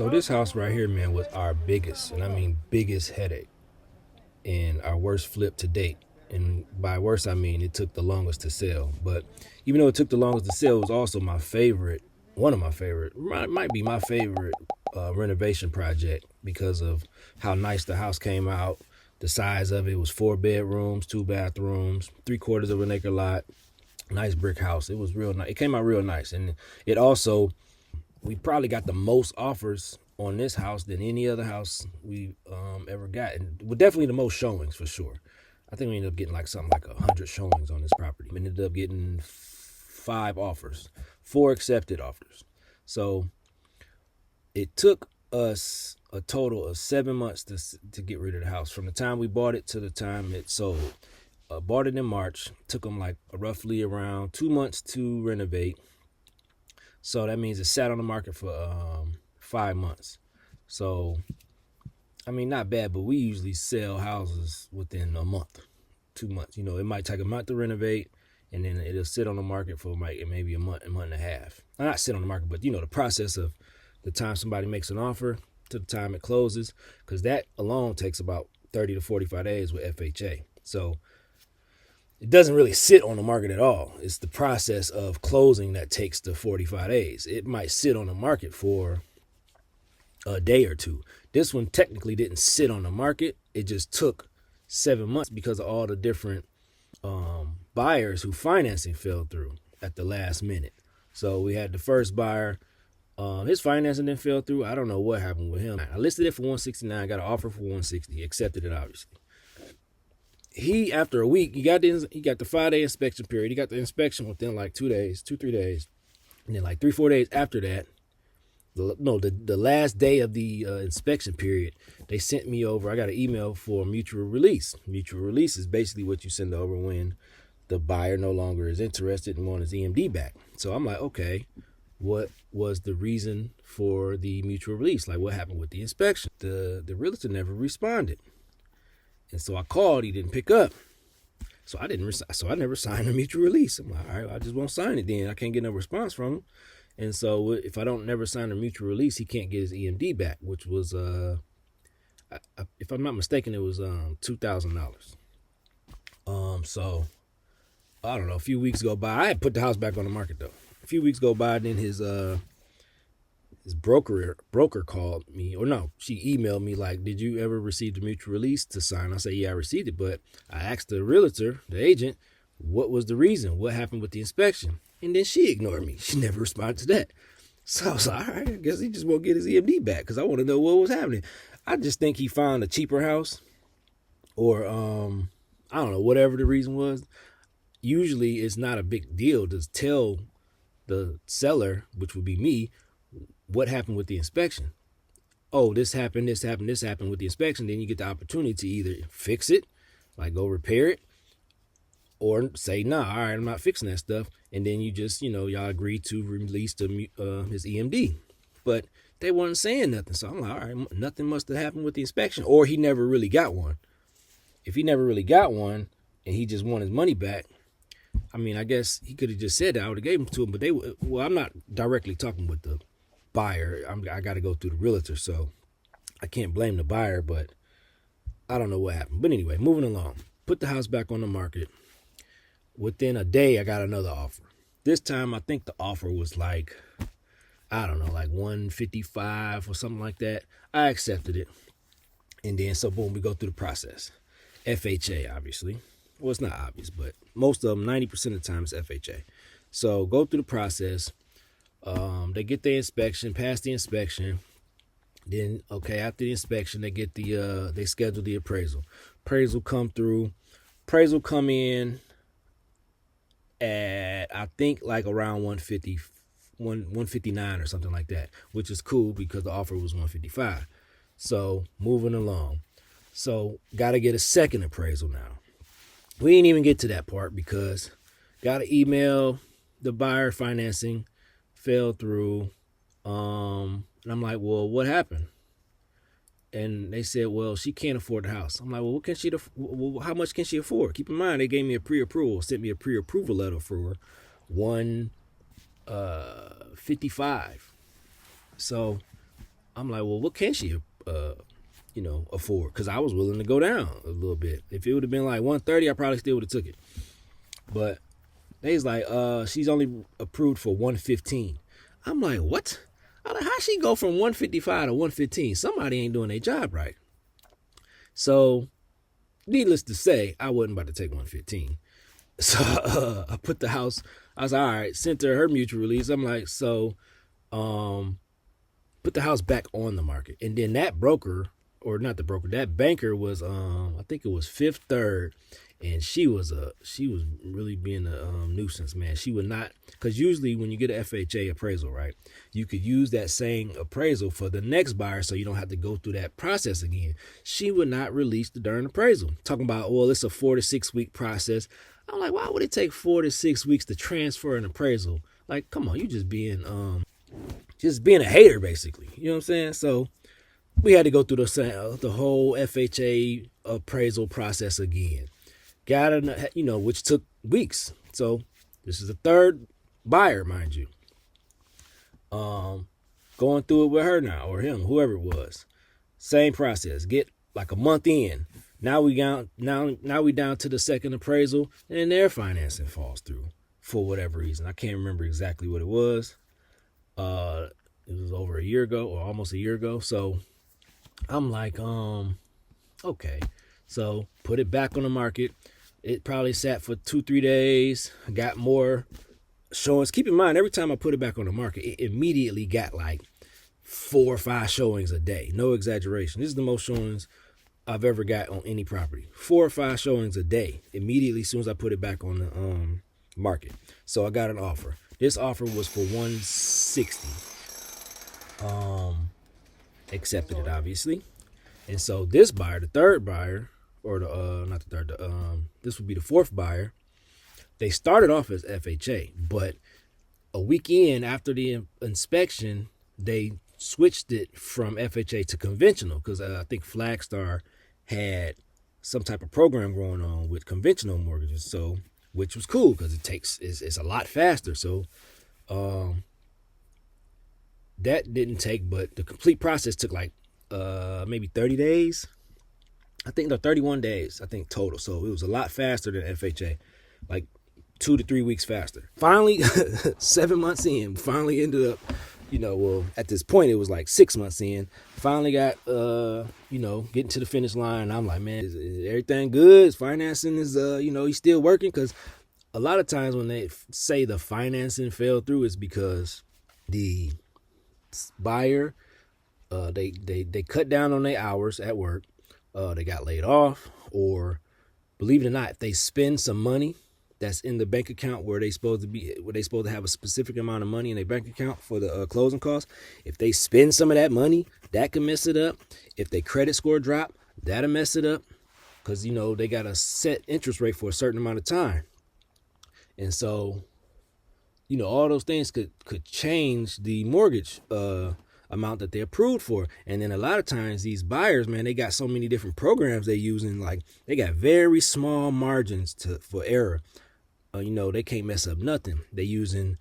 So this house right here, man, was our biggest, and I mean biggest headache and our worst flip to date. And by worst, I mean it took the longest to sell. But even though it took the longest to sell, it was also my favorite, one of my favorite, might be my favorite renovation project because of how nice the house came out. The size of it was 4 bedrooms, 2 bathrooms, 3/4 of an acre lot, nice brick house. It was real nice. It came out real nice, and it also we probably got the most offers on this house than any other house we ever got, and well, definitely the most showings for sure. I think we ended up getting like something like 100 showings on this property. We ended up getting 5 offers, 4 accepted offers. So it took us a total of 7 months to get rid of the house from the time we bought it to the time it sold. Bought it in March. Took them like roughly around 2 months to renovate. So that means it sat on the market for 5 months. So, I mean, not bad, but we usually sell houses within a month, 2 months. You know, it might take a month to renovate, and then it'll sit on the market for maybe a month and a half. Not sit on the market, but, you know, the process of the time somebody makes an offer to the time it closes, because that alone takes about 30 to 45 days with FHA. So it doesn't really sit on the market at all. It's the process of closing that takes the 45 days. It might sit on the market for a day or two. This one technically didn't sit on the market. It just took 7 months because of all the different buyers who financing fell through at the last minute. So we had the first buyer. His financing didn't fell through. I don't know what happened with him. I listed it for 169, got an offer for 160, accepted it obviously. He, after a week, he got the 5-day inspection period. He got the inspection within like 2-3 days. And then like 3-4 days after that, the last day of the inspection period, they sent me over. I got an email for mutual release. Mutual release is basically what you send over when the buyer no longer is interested and wants his EMD back. So I'm like, okay, what was the reason for the mutual release? Like, what happened with the inspection? The realtor never responded. And so I called, he didn't pick up. So I never signed a mutual release. I'm like, all right, I just won't sign it then. I can't get no response from him. And so if I don't never sign a mutual release, he can't get his EMD back, which was, if I'm not mistaken, it was $2,000. So I don't know, a few weeks go by. I had put the house back on the market though. A few weeks go by, then his broker called me, or no, she emailed me like, did you ever receive the mutual release to sign? I said, yeah, I received it, but I asked the realtor, the agent, what was the reason? What happened with the inspection? And then she ignored me. She never responded to that. So I was like, all right, I guess he just won't get his EMD back because I want to know what was happening. I just think he found a cheaper house, or I don't know, whatever the reason was. Usually it's not a big deal to tell the seller, which would be me, what happened with the inspection. Oh, this happened with the inspection. Then you get the opportunity to either fix it, like go repair it, or say, nah, all right, I'm not fixing that stuff. And then you just, y'all agree to release his EMD. But they weren't saying nothing. So I'm like, all right, nothing must have happened with the inspection. Or he never really got one. If he never really got one and he just won his money back, I mean, I guess he could have just said that. I would have gave him to him. But I'm not directly talking with the buyer. I got to go through the realtor. So I can't blame the buyer, but I don't know what happened. But anyway, moving along. Put the house back on the market. Within a day, I got another offer. This time, I think the offer was like, I don't know, like 155 or something like that. I accepted it. And then, so boom, we go through the process. FHA, obviously. Well, it's not obvious, but most of them, 90% of the time, it's FHA. So go through the process. They get their inspection, pass the inspection. Then, okay, after the inspection, they get they schedule the appraisal. Appraisal come through. Appraisal come in at, I think, like around 159 or something like that, which is cool because the offer was 155. So moving along. So got to get a second appraisal now. We didn't even get to that part because got to email the buyer financing, fell through. And I'm like, well, what happened? And they said, well, she can't afford the house. I'm like, well, what can she? How much can she afford? Keep in mind, they gave me a pre-approval, sent me a pre-approval letter for 155. So I'm like, well, what can she, afford? Because I was willing to go down a little bit. If it would have been like 130, I probably still would have took it. But they's like, she's only approved for 115. I'm like, what? I'm like, how she go from 155 to 115? Somebody ain't doing their job right. So, needless to say, I wasn't about to take 115. So I put the house. I was like, all right, sent her mutual release. I'm like, so, put the house back on the market, and then that broker, or not the broker, that banker was, I think it was Fifth Third, and she was really being a nuisance, man. She would not, because usually when you get an FHA appraisal, right, you could use that same appraisal for the next buyer, so you don't have to go through that process again. She would not release the darn appraisal, talking about, well, it's a 4 to 6 week process. I'm like, why would it take 4 to 6 weeks to transfer an appraisal? Like, come on, you just being a hater, basically. You know what I'm saying? So we had to go through the whole FHA appraisal process again. Got it, which took weeks. So this is the third buyer, mind you. Going through it with her now, or him, whoever it was. Same process. Get like a month in. Now we down to the second appraisal, and their financing falls through for whatever reason. I can't remember exactly what it was. It was over a year ago, or almost a year ago. So I'm like, okay. So put it back on the market. It probably sat for 2-3 days. I got more showings. Keep in mind, every time I put it back on the market, it immediately got like 4 or 5 showings a day. No exaggeration. This is the most showings I've ever got on any property. 4 or 5 showings a day immediately as soon as I put it back on the market. So I got an offer. This offer was for 160. Accepted it, obviously. And so this buyer, the third buyer, or not the third, this would be the fourth buyer. They started off as FHA, but a weekend after the inspection, they switched it from FHA to conventional, because I think Flagstar had some type of program going on with conventional mortgages. So, which was cool because it's a lot faster. So, that didn't take, but the complete process took like maybe 30 days. I think 31 days, I think, total. So it was a lot faster than FHA, like 2 to 3 weeks faster. Finally, 7 months in, finally ended up, well, at this point, it was like 6 months in. Finally got, getting to the finish line. I'm like, man, is everything good? Is financing is, he's still working? Because a lot of times when they say the financing fell through, it's because the buyer, they cut down on their hours at work. They got laid off, or believe it or not, if they spend some money that's in the bank account where they supposed to have a specific amount of money in their bank account for the closing costs. If they spend some of that money, that can mess it up. If their credit score drop, that'll mess it up, because they got a set interest rate for a certain amount of time, and so all those things could change the mortgage amount that they approved for. And then a lot of times these buyers, man, they got so many different programs they using, like they got very small margins for error. They can't mess up nothing. They using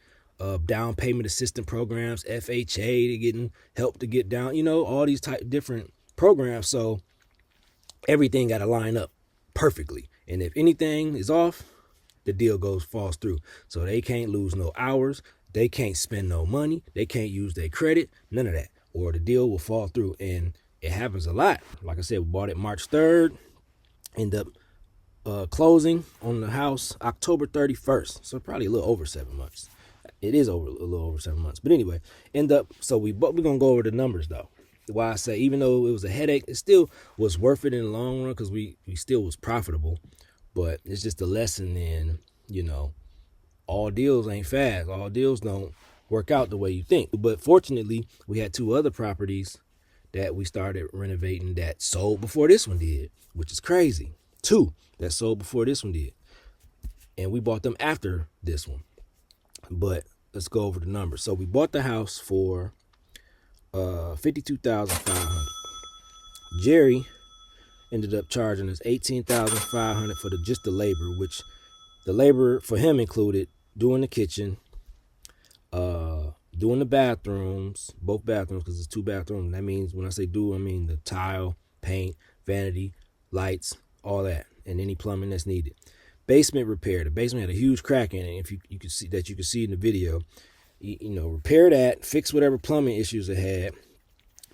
down payment assistance programs, FHA, to getting help to get down, all these different programs. So everything got to line up perfectly. And if anything is off, the deal falls through. So they can't lose no hours. They can't spend no money. They can't use their credit, none of that, or the deal will fall through. And it happens a lot. Like I said, we bought it March 3rd, end up closing on the house October 31st. So probably a little over 7 months. It is a little over 7 months. But anyway, so we're going to go over the numbers though. Why I say, even though it was a headache, it still was worth it in the long run, because we still was profitable. But it's just a lesson in, all deals ain't fast. All deals don't work out the way you think. But fortunately, we had 2 other properties that we started renovating that sold before this one did, which is crazy. 2 that sold before this one did. And we bought them after this one. But let's go over the numbers. So we bought the house for $52,500. Jerry ended up charging us $18,500 for just the labor, which the labor for him included doing the kitchen, doing the bathrooms, both bathrooms, because it's 2 bathrooms. That means when I say do, I mean the tile, paint, vanity, lights, all that, and any plumbing that's needed. Basement repair. The basement had a huge crack in it. If you could see that, you could see in the video. Repair that, fix whatever plumbing issues it had.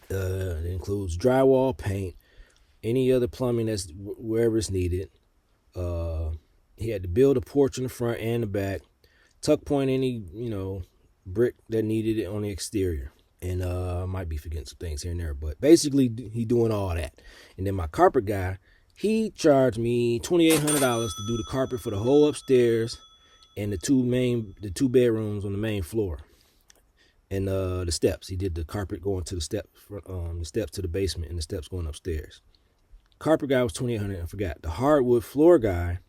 It includes drywall, paint, any other plumbing that's wherever it's needed. He had to build a porch in the front and the back, tuck point any brick that needed it on the exterior, and might be forgetting some things here and there, but basically he doing all that. And then my carpet guy, he charged me $2,800 to do the carpet for the whole upstairs and the two bedrooms on the main floor, and the steps. He did the carpet going to the steps to the basement and the steps going upstairs. Carpet guy was $2,800. I forgot. The hardwood floor guy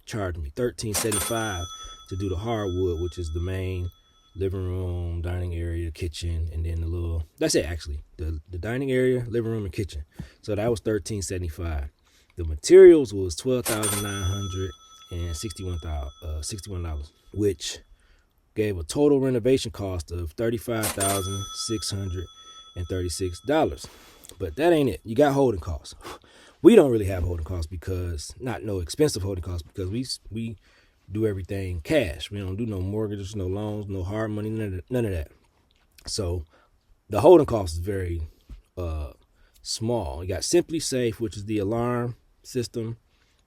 charged me $1,375 to do the hardwood, which is the main living room, dining area, kitchen, and then that's it actually. The dining area, living room, and kitchen. So that was $1,375. The materials was $12,961, which gave a total renovation cost of $35,636. But that ain't it. You got holding costs. We don't really have holding costs because no expensive holding costs, because we do everything cash. We don't do no mortgages, no loans, no hard money, none of that. So the holding cost is very small. You got Simply Safe, which is the alarm system,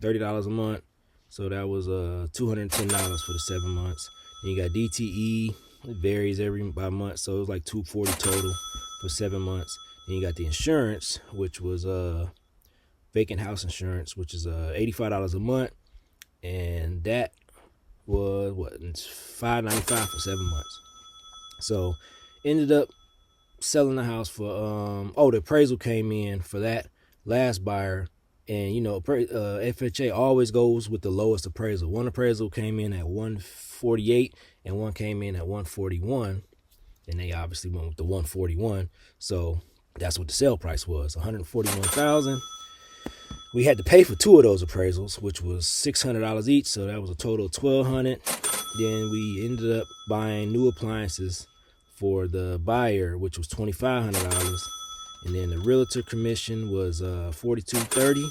$30 a month. So that was $210 for the 7 months. Then you got DTE. It varies by month, so it was like $240 total for 7 months. Then you got the insurance, which was vacant house insurance, which is $85 a month, and that was $595 for 7 months. So ended up selling the house for the appraisal came in for that last buyer, and FHA always goes with the lowest appraisal. One appraisal came in at 148 and one came in at 141, and they obviously went with the 141. So that's what the sale price was, $141,000. We had to pay for 2 of those appraisals, which was $600 each, so that was a total of $1,200. Then we ended up buying new appliances for the buyer, which was $2,500, and then the realtor commission was $42.30,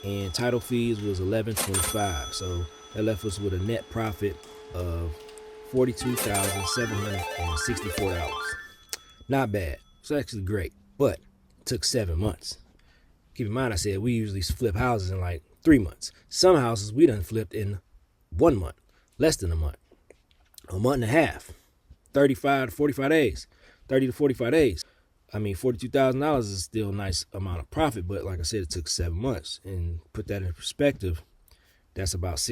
and title fees was $11.25. So that left us with a net profit of $42,764. Not bad. It's actually great, but it took 7 months. Keep in mind, I said we usually flip houses in like 3 months. Some houses we done flipped in 1 month, less than a month and a half, 35 to 45 days, 30 to 45 days. I mean, $42,000 is still a nice amount of profit, but like I said, it took 7 months. And put that in perspective, that's about it's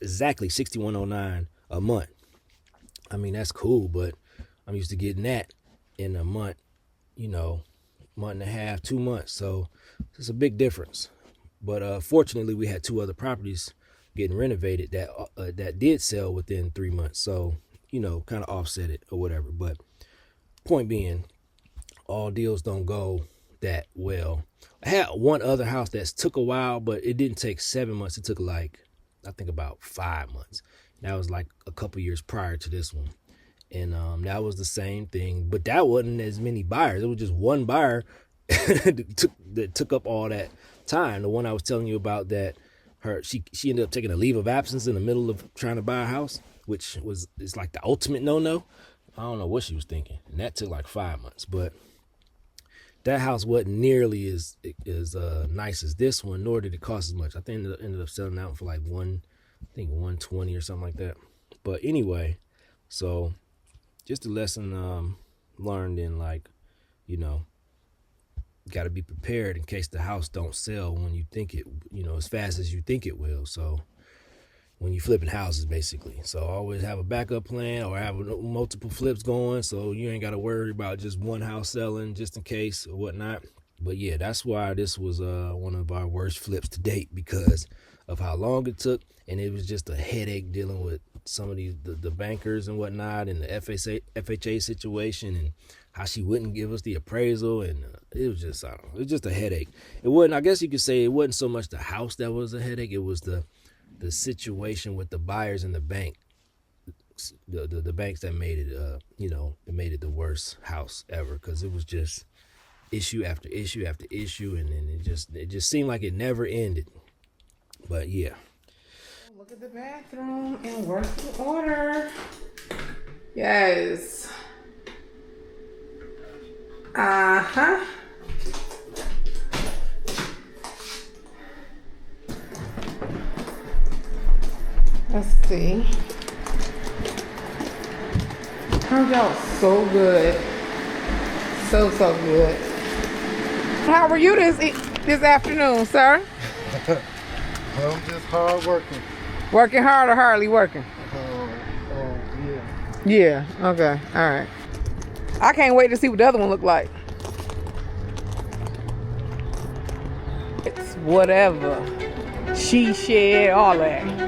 exactly $61.09 a month. I mean, that's cool, but I'm used to getting that in a month, month and a half, 2 months. So it's a big difference. But fortunately, we had 2 other properties getting renovated that did sell within 3 months. So, kind of offset it or whatever. But point being, all deals don't go that well. I had one other house that took a while, but it didn't take 7 months. It took I think about 5 months. That was like a couple years prior to this one. And that was the same thing, but that wasn't as many buyers. It was just one buyer that took up all that time. The one I was telling you about, that she ended up taking a leave of absence in the middle of trying to buy a house, which is like the ultimate no. I don't know what she was thinking, and that took like 5 months. But that house wasn't nearly as nice as this one, nor did it cost as much. I think it ended up selling that one for like $120 or something like that. But anyway, so just a lesson learned in got to be prepared in case the house don't sell when you think it, as fast as you think it will. So when you flipping houses, basically. So always have a backup plan or have multiple flips going, so you ain't got to worry about just one house selling just in case or whatnot. But yeah, that's why this was one of our worst flips to date, because of how long it took, and it was just a headache dealing with some of the bankers and whatnot, and the FHA situation, and how she wouldn't give us the appraisal, and it was just, it was just a headache. It wasn't, I guess you could say, it wasn't so much the house that was a headache, it was the situation with the buyers and the bank. banks, the banks that made it, that made it the worst house ever, because it was just issue after issue after issue, and then it just seemed like it never ended. But yeah. Look at the bathroom in working order. Yes. Uh-huh. Let's see. Turned out so good. So good. How were you this afternoon, sir? I'm just hard working. Working hard or hardly working? Yeah. Yeah, okay, all right. I can't wait to see what the other one look like. It's whatever. She shed, all that.